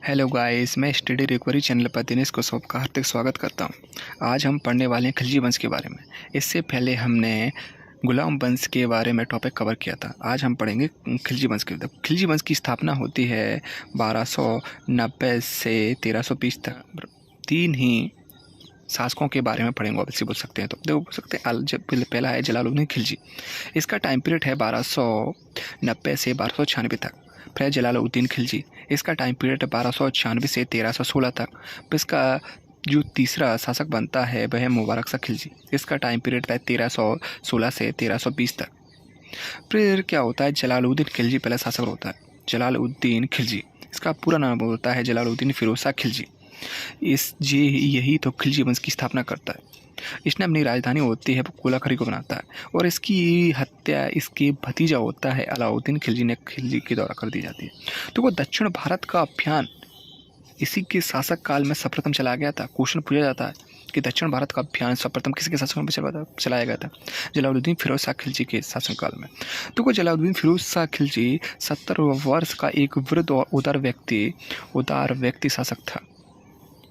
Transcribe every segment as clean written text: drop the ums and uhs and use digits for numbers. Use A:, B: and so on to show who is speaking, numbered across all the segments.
A: Hello guys, मैं study recovery channel पर दिनेश को सबका हार्दिक स्वागत करता हूं। आज हम पढ़ने वाले हैं खिलजी वंश के बारे में। इससे पहले हमने गुलाम वंश के बारे में टॉपिक कवर किया था। आज हम पढ़ेंगे खिलजी वंश के। खिलजी वंश की स्थापना होती है 1290 से 1320 तक। तीन ही शासकों के बारे में पढ़ेंगे, ऑब्वियसली बोल सकते हैं। तो देखो बोल सकते हैं, जब पहला है जलालुद्दीन खिलजी। इसका टाइम पीरियड है 1290 से 1296 तक। फिर है जलालुद्दीन खिलजी, इसका टाइम पीरियड 1296 से 1316 तक। फिर इसका जो तीसरा शासक बनता है वह है मुबारक शाह खिलजी, इसका टाइम पीरियड है 1316 से 1320 तक। फिर क्या होता है, जलालुद्दीन खिलजी पहला शासक होता है। जलालुद्दीन खिलजी, इसका पूरा नाम होता है जलालुद्दीन फिरोज शाह खिलजी। यही तो खिलजी वंश की स्थापना करता है। इसने अपनी राजधानी होती है कोलाखरी को बनाता है, और इसकी हत्या इसके भतीजा होता है अलाउद्दीन खिलजी के द्वारा कर दी जाती है। तो वो दक्षिण भारत का अभियान इसी के शासक काल में सर्वप्रथम चलाया गया था। क्वेश्चन पूछा जाता है कि दक्षिण भारत का अभियान सर्वप्रथम किसके शासन में चलाया गया था? जलालुद्दीन फिरोज शाह खिलजी के शासनकाल में। तो वो जलालुद्दीन फिरोज शाह खिलजी 70 वर्ष का एक वृद्ध और उदार व्यक्ति शासक था,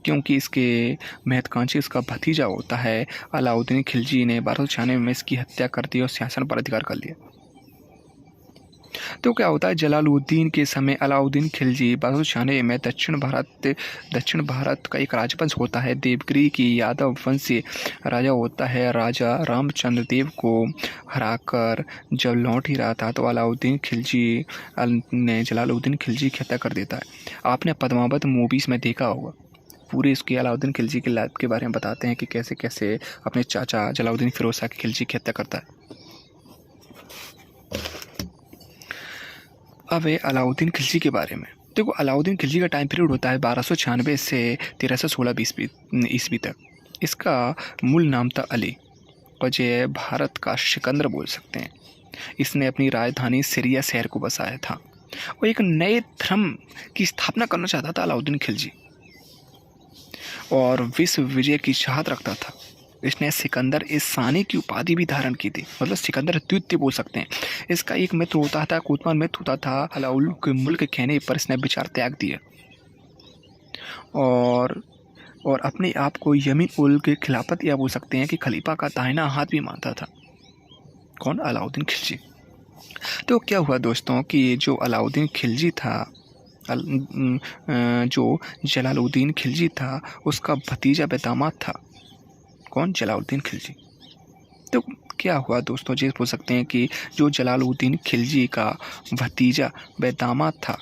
A: क्योंकि इसके महत्वाकांक्षी इसका भतीजा होता है अलाउद्दीन खिलजी ने 1296 में इसकी हत्या कर दी और सिंहासन पर अधिकार कर लिया। तो क्या होता है, जलालुद्दीन के समय अलाउद्दीन खिलजी 1296 में दक्षिण भारत का एक राजवंश होता है देवगिरी की यादव वंशीय राजा होता है। राजा रामचंद्र देव को हराकर जब लौट ही रहा था तो अलाउद्दीन खिलजी ने जलालुद्दीन खिलजी की हत्या कर देता है। आपने पद्मावत मूवीज़ में देखा होगा। पूरे इसके अलाउद्दीन खिलजी की लाइफ के बारे में बताते हैं कि कैसे कैसे अपने चाचा जलालुद्दीन फिरोज शाह खिलजी की हत्या करता है। अब है अलाउद्दीन खिलजी के बारे में। देखो, अलाउद्दीन खिलजी का टाइम पीरियड होता है 1296 से 1316 ईस्वी तक। इसका मूल नाम था अली, और ये भारत का सिकंदर बोल सकते हैं। इसने अपनी राजधानी सिरिया शहर को बसाया था और एक नए धर्म की स्थापना करना चाहता था अलाउद्दीन खिलजी, और विश्व विजय की चाहत रखता था। इसने सिकंदर सानी की उपाधि भी धारण की थी, मतलब सिकंदर द्वितीय बोल सकते हैं। इसका एक मित्र होता था, कुतमान मित्र होता था अलाउल के मुल्क कहने पर इसने विचार त्याग दिया और अपने आप को यमीन उल के खिलाफत या बोल सकते हैं कि खलीफा का दाहिना हाथ भी मानता था। कौन? अलाउद्दीन खिलजी। तो क्या हुआ दोस्तों कि जो अलाउद्दीन खिलजी था, जो जलालुद्दीन खिलजी था, उसका भतीजा बेदामाद था। कौन? जलालुद्दीन खिलजी। तो क्या हुआ दोस्तों, ये बोल सकते हैं कि जो जलालुद्दीन खिलजी का भतीजा बेदामाद था,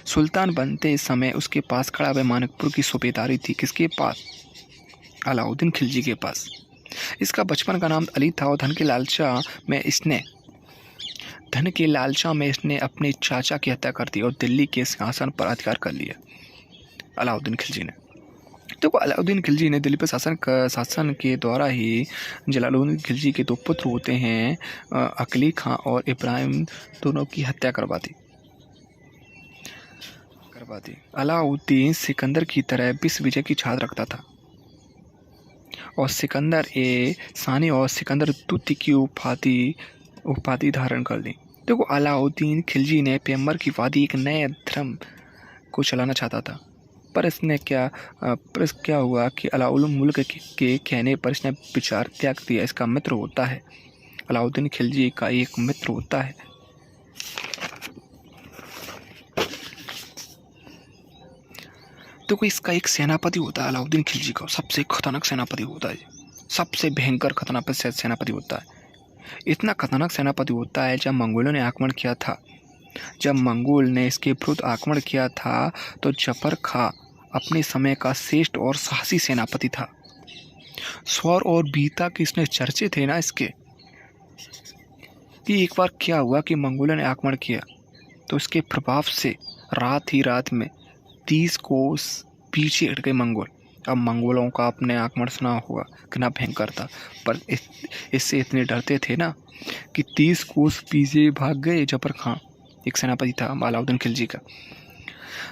A: सुल्तान बनते समय उसके पास खड़ा व मानिकपुर की सूबेदारी थी। किसके पास? अलाउद्दीन खिलजी के पास। इसका बचपन का नाम अली था, और धन के लालचा में इसने अपने चाचा की हत्या कर दी और दिल्ली के सिंहासन पर अधिकार कर लिया अलाउद्दीन खिलजी ने। तो अलाउद्दीन खिलजी ने दिल्ली पर शासन के द्वारा ही जलालुद्दीन खिलजी के दो पुत्र होते हैं अकली खां और इब्राहिम, दोनों की हत्या करवा दी। अलाउद्दीन सिकंदर की तरह विश्व विजय की चाहत रखता था, और सिकंदर सानी और सिकंदर द्वितीय की उपाधि धारण कर ली। देखो, अलाउद्दीन खिलजी ने पैगंबर की वादी एक नए धर्म को चलाना चाहता था, पर क्या हुआ कि अलाउल मुल्क के कहने पर इसने विचार त्याग दिया। इसका मित्र होता है अलाउद्दीन खिलजी का एक मित्र होता है तो इसका एक सेनापति होता है अलाउद्दीन खिलजी का, सबसे खतरनाक सेनापति होता है, सबसे भयंकर खतरनाक सेनापति होता है। इतना खतरनाक सेनापति होता है, जब मंगोलों ने आक्रमण किया था, जब मंगोल ने इसके विरुद्ध आक्रमण किया था, तो जफर खां अपने समय का श्रेष्ठ और साहसी सेनापति था। शौर्य और वीरता के इसने चर्चे थे ना इसके, कि एक बार क्या हुआ कि मंगोलों ने आक्रमण किया, तो इसके प्रभाव से रात में 30 कोस पीछे हट गए मंगोल। अब मंगोलों का अपने आक्रमण सुना हुआ कितना भयंकर था, पर इससे इतने डरते थे ना कि 30 कोस पीछे भाग गए जफर खां, एक सेनापति था अलाउद्दीन खिलजी का।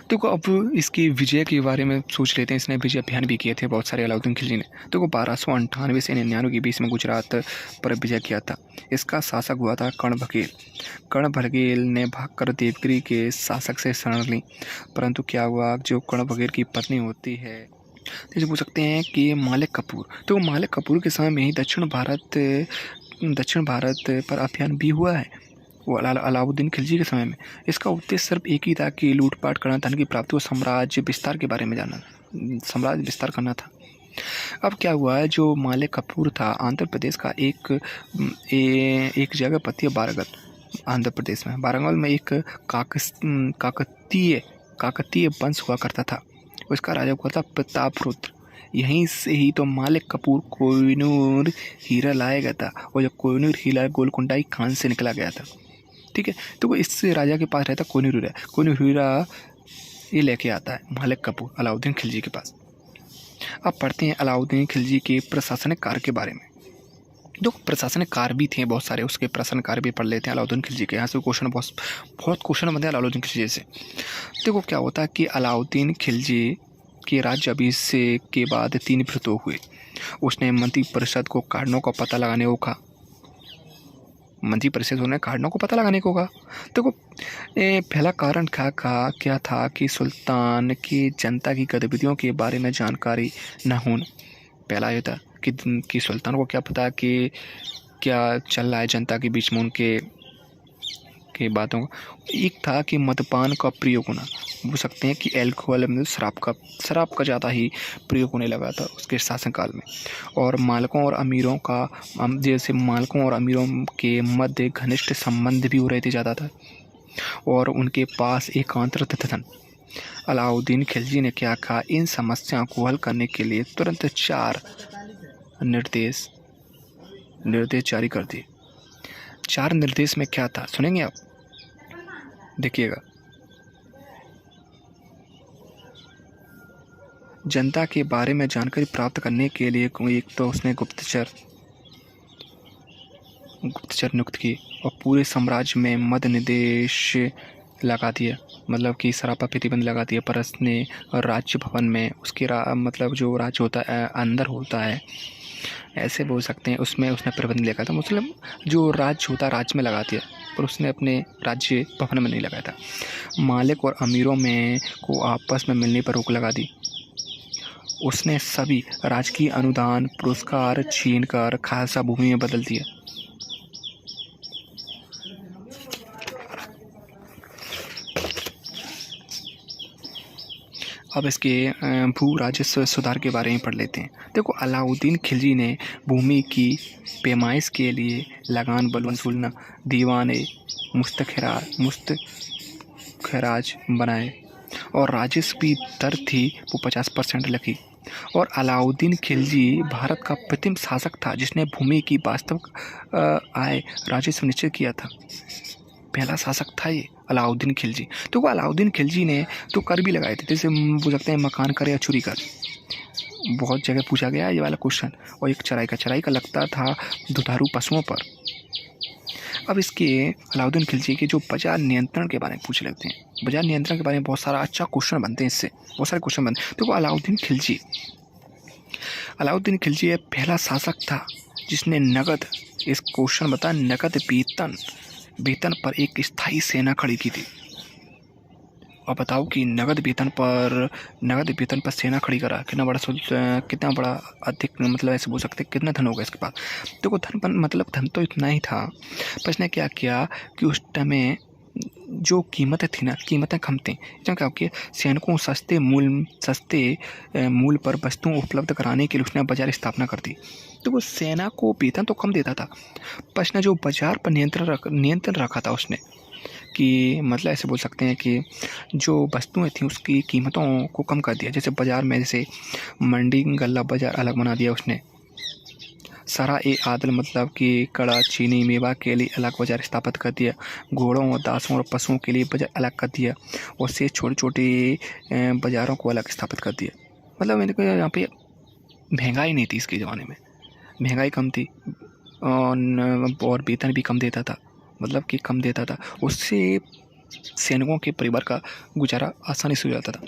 A: देखो अब इसकी विजय के बारे में सोच लेते हैं। इसने विजय अभियान भी किए थे बहुत सारे अलाउद्दीन खिलजी ने। देखो 1298 से 99 के बीच में गुजरात पर विजय किया था। इसका शासक हुआ था कर्ण बघेल। कर्ण बघेल ने भागकर देवगिरी के शासक से शरण ली, परंतु क्या हुआ, जो कर्ण बघेल की पत्नी होती है, जैसे पूछ सकते हैं कि मालिक कपूर, तो मालिक कपूर के समय में ही दक्षिण भारत पर अभियान भी हुआ है, वो अलाउद्दीन खिलजी के समय में। इसका उद्देश्य सिर्फ एक ही था कि लूटपाट करना, धन की प्राप्ति और साम्राज्य विस्तार के बारे में जानना, साम्राज्य विस्तार करना था। अब क्या हुआ है, जो मालिक कपूर था आंध्र प्रदेश का एक जगह पति है बारगल, आंध्र प्रदेश में बारंगल में एक काकतीय वंश हुआ करता था। उसका राजा हुआ था प्रतापरुद्र। यहीं से ही तो मालिक कपूर कोहिनूर हीरा लाया गया था, और जब कोहिनूर हीरा गोलकुंडा खान से निकला गया था। ठीक है, तो वो इस राजा के पास रहता कोहिनूर हीरा ये लेके आता है मालिक कपूर अलाउद्दीन खिलजी के पास। अब पढ़ते हैं अलाउद्दीन खिलजी के प्रशासनिक कार्य के बारे में। दो प्रशासनिक कार्य भी थे बहुत सारे, उसके प्रशासनिक कार्य भी पढ़ लेते हैं अलाउद्दीन खिलजी के। यहाँ से क्वेश्चन बहुत क्वेश्चन बनते हैं अलाउद्दीन खिलजी से। देखो क्या होता है कि अलाउद्दीन खिलजी के राज्य अभिषेक के बाद 3 भ्रतों हुए। उसने मंत्री परिषद को कारणों का पता लगाने को कहा। मंत्री परिषद ने कारणों को पता लगाने को कहा। देखो पहला कारण क्या था कि सुल्तान की जनता की गतिविधियों के बारे में जानकारी न होना। पहला ये था कि सुल्तान को क्या पता कि क्या चल रहा है जनता के बीच में, उनके बातों का। एक था कि मद्यपान का प्रयोग होना, बोल सकते हैं कि एल्कोहल में शराब का ज़्यादा ही प्रयोग होने लगा था उसके शासनकाल में। और मालिकों और अमीरों के मध्य घनिष्ठ संबंध भी हो रहे थे ज़्यादा था, और उनके पास एकांतर धन। अलाउद्दीन खिलजी ने क्या कहा, इन समस्याओं को हल करने के लिए तुरंत 4 निर्देश जारी कर दिए। 4 निर्देश में क्या था सुनेंगे आप, देखिएगा। जनता के बारे में जानकारी प्राप्त करने के लिए एक तो उसने गुप्तचर नियुक्त किए, और पूरे साम्राज्य में मद निदेश लगा दिया, मतलब कि सरापा प्रतिबंध लगा दिया। पर उसने राज्य भवन में उसके मतलब जो राज्य होता है अंदर होता है, ऐसे बोल सकते हैं, उसमें उसने प्रबंध लगा था। मतलब जो राज्य होता है राज्य में लगा दिया, पर उसने अपने राज्य भवन में नहीं लगाया था। मालिक और अमीरों में को आपस में मिलने पर रोक लगा दी। उसने सभी राजकीय अनुदान पुरस्कार छीनकर खालसा भूमि में बदल दिया। अब इसके भू राजस्व सुधार के बारे में पढ़ लेते हैं। देखो अलाउद्दीन खिलजी ने भूमि की पैमाइश के लिए लगान वसूलना, दीवाने मुस्तखराज बनाए, और राजस्व की दर थी वो 50% लगी। और अलाउद्दीन खिलजी भारत का प्रथम शासक था जिसने भूमि की वास्तविक आय राजस्व निश्चित किया था। पहला शासक था ये अलाउद्दीन खिलजी। तो वो अलाउद्दीन खिलजी ने तो कर भी लगाए थे, जैसे बोल सकते हैं मकान कर या चोरी कर, बहुत जगह पूछा गया ये वाला क्वेश्चन। और एक चराई का लगता था दुधारू पशुओं पर। अब इसके अलाउद्दीन खिलजी के जो बाजार नियंत्रण के बारे में पूछ लेते हैं। बाजार नियंत्रण के बारे में बहुत सारा अच्छा क्वेश्चन बनते हैं, इससे बहुत सारे क्वेश्चन बनते हैं। तो वो अलाउद्दीन खिलजी एक पहला शासक था जिसने नगद, इस क्वेश्चन बता, नगद वेतन पर एक स्थायी सेना खड़ी की थी। और बताओ कि नगद वेतन पर सेना खड़ी करा, कितना बड़ा अधिक, मतलब ऐसे बोल सकते कितना धन होगा इसके पास। देखो धन तो इतना ही था, पर इसने क्या किया कि उस टाइम जो कीमतें थी ना, कीमतें कम थी, क्योंकि सैनिकों सस्ते मूल पर वस्तुओं उपलब्ध कराने के लिए उसने बाजार स्थापना कर दी। तो वो सेना को वेतन तो कम देता था, पर इसने जो बाजार पर नियंत्रण रखा था उसने, कि मतलब ऐसे बोल सकते हैं कि जो वस्तुएं थी उसकी कीमतों को कम कर दिया। जैसे बाज़ार में जैसे मंडी गल्ला बाज़ार अलग बना दिया उसने। सरा ए आदल मतलब कि कड़ा चीनी मेवा के लिए अलग बाज़ार स्थापित कर दिया। घोड़ों और दासों और पशुओं के लिए बाज़ार अलग कर दिया, और से छोटे छोटे बाज़ारों को अलग स्थापित कर दिया। मतलब मेरे को यहाँ पे महंगाई नहीं थी, इसके ज़माने में महंगाई कम थी, और वेतन भी कम देता था, मतलब कि कम देता था। उससे सैनिकों के परिवार का गुजारा आसानी से हो जाता था,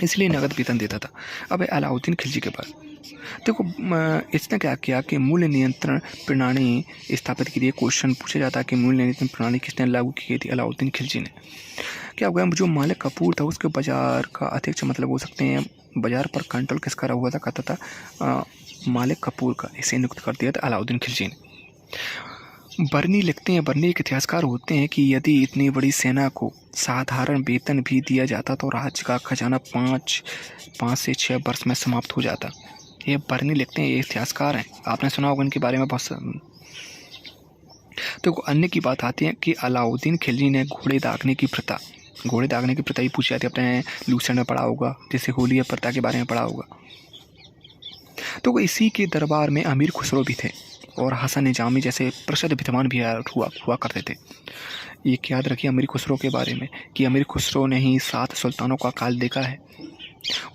A: इसलिए नगद वेतन देता था। अब है अलाउद्दीन खिलजी के पास। देखो इसने क्या किया कि मूल्य नियंत्रण प्रणाली स्थापित की थी। क्वेश्चन पूछा जाता है कि मूल्य नियंत्रण प्रणाली किसने लागू की थी? अलाउद्दीन खिलजी ने। क्या हुआ, जो मालिक कपूर था उसके बाजार का अध्यक्ष मतलब हो सकते हैं, बाजार पर कंट्रोल किसका हुआ था? कहता था मालिक कपूर का। इसे नियुक्त कर दिया था अलाउद्दीन खिलजी ने। बर्नी लिखते हैं, बर्नी एक इतिहासकार होते हैं, कि यदि इतनी बड़ी सेना को साधारण वेतन भी दिया जाता तो राज्य का खजाना 5 से 6 वर्ष में समाप्त हो जाता। ये बर्नी लिखते हैं, ये इतिहासकार हैं, आपने सुना होगा इनके बारे में बहुत। तो अन्य की बात आती है कि अलाउद्दीन खिलजी ने घोड़े दागने की प्रथा भी पूछी जाती है, अपने लूसेंट में पढ़ा होगा, जैसे होली प्रथा के बारे में पढ़ा होगा। तो इसी के दरबार में अमीर खुसरो भी थे और हसन निजामी जैसे प्रसिद्ध विद्वान भी हुआ करते थे। ये याद रखिए अमीर खुसरो के बारे में, कि अमीर खुसरो ने ही 7 सुल्तानों का काल देखा है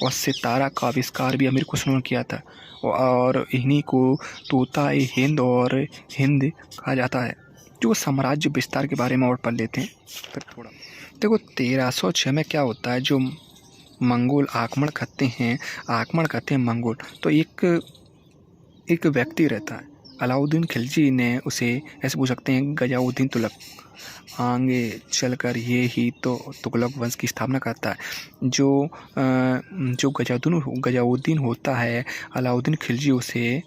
A: और सितारा का आविष्कार भी अमीर खुसरो ने किया था, और इन्हीं को तोता-ए हिंद और हिंद कहा जाता है। जो साम्राज्य विस्तार के बारे में और पढ़ लेते हैं फिर थोड़ा। देखो 1306 में क्या होता है, जो मंगोल आक्रमण करते हैं मंगोल, तो एक व्यक्ति रहता है, अलाउद्दीन खिलजी ने उसे ऐसे पूछ सकते हैं गजाउद्दीन तुगलक। आगे चलकर ये ही तो तुगलक वंश की स्थापना करता है। जो गजाउद्दीन होता है, अलाउद्दीन खिलजी उसे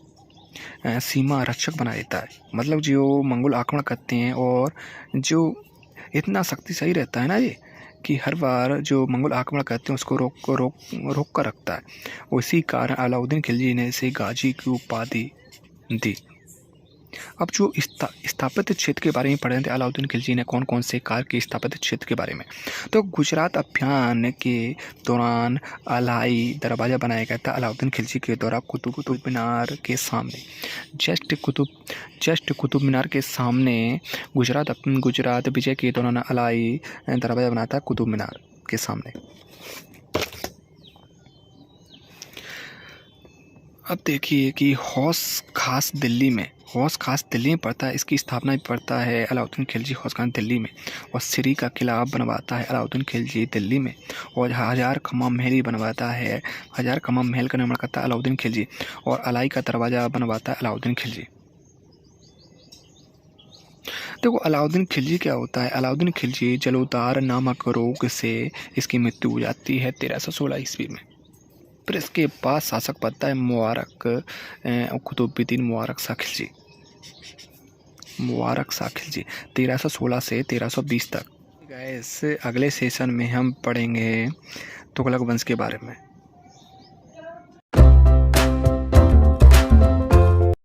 A: सीमा रक्षक बना देता है। मतलब जो मंगोल आक्रमण करते हैं और जो इतना शक्तिशाली रहता है ना ये, कि हर बार जो मंगोल आक्रमण करते हैं उसको रोक कर रखता है। उसी कारण अलाउद्दीन खिलजी ने इसे गाजी की उपाधि दी। अब जो स्थापित क्षेत्र के बारे में पढ़े थे अलाउद्दीन खिलजी ने, कौन कौन से कार्य के स्थापित क्षेत्र के बारे में, तो गुजरात अभियान के दौरान अलाई दरवाज़ा बनाया गया था अलाउद्दीन खिलजी के द्वारा कुतुब मीनार के सामने। जस्ट कुतुब मीनार के सामने गुजरात विजय के दौरान अलाई दरवाज़ा बनाया था कुतुब मीनार के सामने। अब देखिए कि हौस खास दिल्ली में पड़ता है, इसकी स्थापना भी पड़ता है अलाउद्दीन खिलजी हौस खास दिल्ली में, और सिरी का किला बनवाता है अलाउद्दीन खिलजी दिल्ली में, और हजार खम्मा महल ही बनवाता है। हजार खम्मा महल का निर्माण करता है अलाउद्दीन खिलजी, और अलाई का दरवाज़ा बनवाता है अलाउद्दीन खिलजी। देखो अलाउद्दीन खिलजी क्या होता है, अलाउद्दीन खिलजी जलोदार नामक रोग से इसकी मृत्यु हो जाती है 1316 ईस्वी में। फिर इसके बाद शासक बनता है कुतुबुद्दीन मुबारक शाह खिलजी 1316 से 1320 तक। गैस अगले सेशन में हम पढ़ेंगे तुगलक वंश के बारे में।